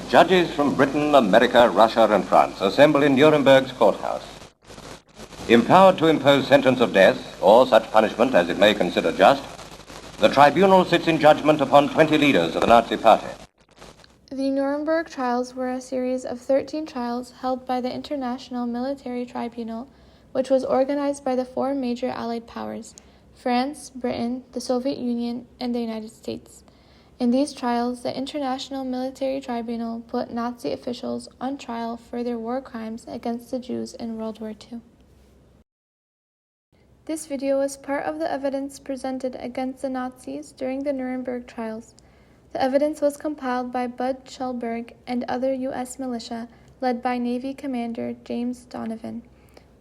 Judges from Britain, America, Russia, and France assemble in Nuremberg's courthouse. Empowered to impose sentence of death, or such punishment as it may consider just, the tribunal sits in judgment upon 20 leaders of the Nazi Party. The Nuremberg Trials were a series of 13 trials held by the International Military Tribunal, which was organized by the four major Allied powers: France, Britain, the Soviet Union, and the United States. In these trials, the International Military Tribunal put Nazi officials on trial for their war crimes against the Jews in World War II. This video is part of the evidence presented against the Nazis during the Nuremberg trials. The evidence was compiled by Bud Schellberg and other U.S. militia led by Navy Commander James Donovan.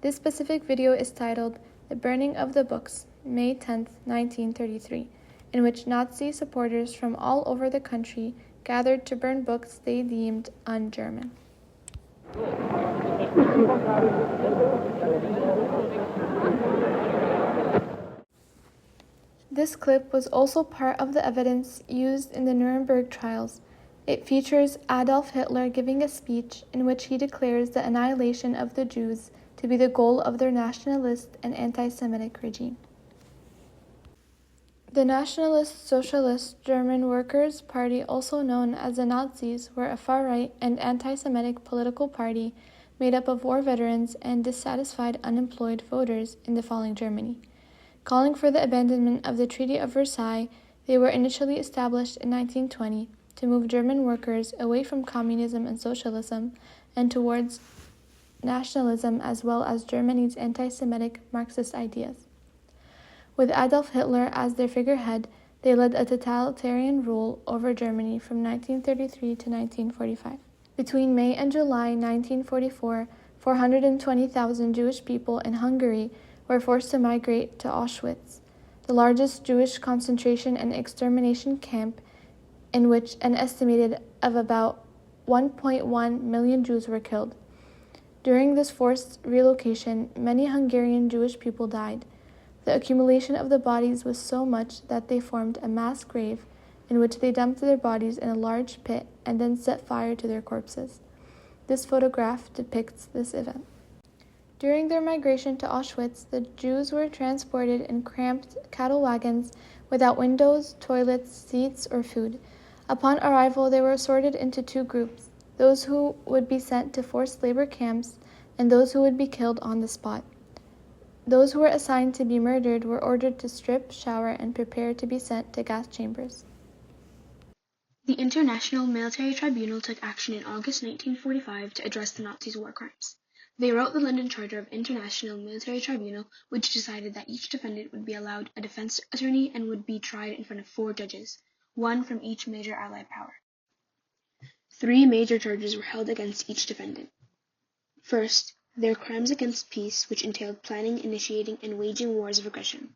This specific video is titled "The Burning of the Books, May 10, 1933, in which Nazi supporters from all over the country gathered to burn books they deemed un-German. This clip was also part of the evidence used in the Nuremberg trials. It features Adolf Hitler giving a speech in which he declares the annihilation of the Jews to be the goal of their nationalist and anti-Semitic regime. The Nationalist Socialist German Workers' Party, also known as the Nazis, were a far-right and anti-Semitic political party made up of war veterans and dissatisfied unemployed voters in the falling Germany. Calling for the abandonment of the Treaty of Versailles, they were initially established in 1920 to move German workers away from communism and socialism and towards nationalism, as well as Germany's anti-Semitic Marxist ideas. With Adolf Hitler as their figurehead, they led a totalitarian rule over Germany from 1933 to 1945. Between May and July 1944, 420,000 Jewish people in Hungary were forced to migrate to Auschwitz, the largest Jewish concentration and extermination camp, in which an estimated of about 1.1 million Jews were killed. During this forced relocation, many Hungarian Jewish people died. The accumulation of the bodies was so much that they formed a mass grave in which they dumped their bodies in a large pit and then set fire to their corpses. This photograph depicts this event. During their migration to Auschwitz, the Jews were transported in cramped cattle wagons without windows, toilets, seats, or food. Upon arrival, they were sorted into two groups: those who would be sent to forced labor camps and those who would be killed on the spot. Those who were assigned to be murdered were ordered to strip, shower, and prepare to be sent to gas chambers. The International Military Tribunal took action in August 1945 to address the Nazis' war crimes. They wrote the London Charter of International Military Tribunal, which decided that each defendant would be allowed a defense attorney and would be tried in front of 4 judges, one from each major Allied power. 3 major charges were held against each defendant. First, their crimes against peace, which entailed planning, initiating, and waging wars of aggression.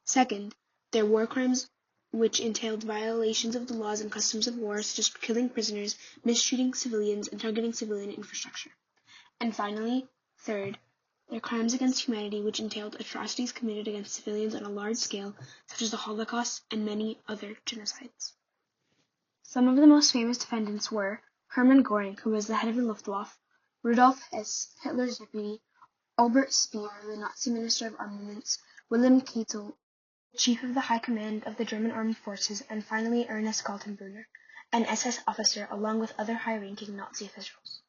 Second, their war crimes, which entailed violations of the laws and customs of war, such as killing prisoners, mistreating civilians, and targeting civilian infrastructure. And finally, third, their crimes against humanity, which entailed atrocities committed against civilians on a large scale, such as the Holocaust and many other genocides. Some of the most famous defendants were Hermann Göring, who was the head of the Luftwaffe, Rudolf Hess, Hitler's deputy, Albert Speer, the Nazi Minister of Armaments, Wilhelm Keitel, Chief of the High Command of the German Armed Forces, and finally Ernest Kaltenbrunner, an SS officer, along with other high-ranking Nazi officials.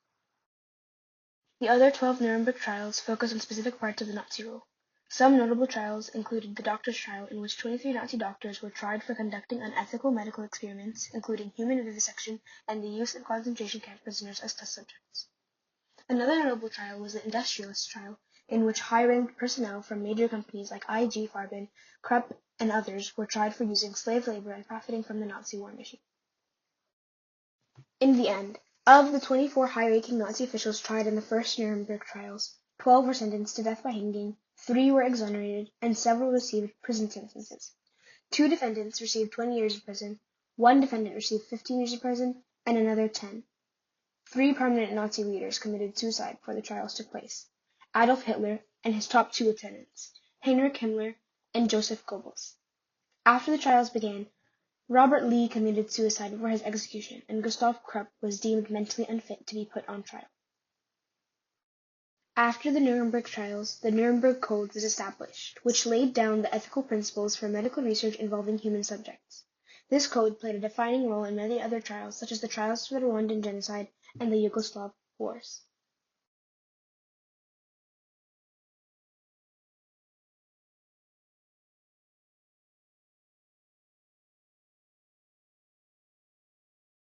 The other 12 Nuremberg trials focus on specific parts of the Nazi rule. Some notable trials included the doctors' trial, in which 23 Nazi doctors were tried for conducting unethical medical experiments, including human vivisection and the use of concentration camp prisoners as test subjects. Another notable trial was the industrialist trial, in which high-ranked personnel from major companies like IG Farben, Krupp, and others were tried for using slave labor and profiting from the Nazi war machine. In the end, of the 24 high-ranking Nazi officials tried in the first Nuremberg trials, 12 were sentenced to death by hanging, 3 were exonerated, and several received prison sentences. 2 defendants received 20 years in prison, 1 defendant received 15 years in prison, and another 10. 3 prominent Nazi leaders committed suicide before the trials took place: Adolf Hitler and his top 2 lieutenants, Heinrich Himmler and Joseph Goebbels. After the trials began, Robert Lee committed suicide before his execution, and Gustav Krupp was deemed mentally unfit to be put on trial. After the Nuremberg Trials, the Nuremberg Code was established, which laid down the ethical principles for medical research involving human subjects. This code played a defining role in many other trials, such as the trials for the Rwandan genocide and the Yugoslav wars.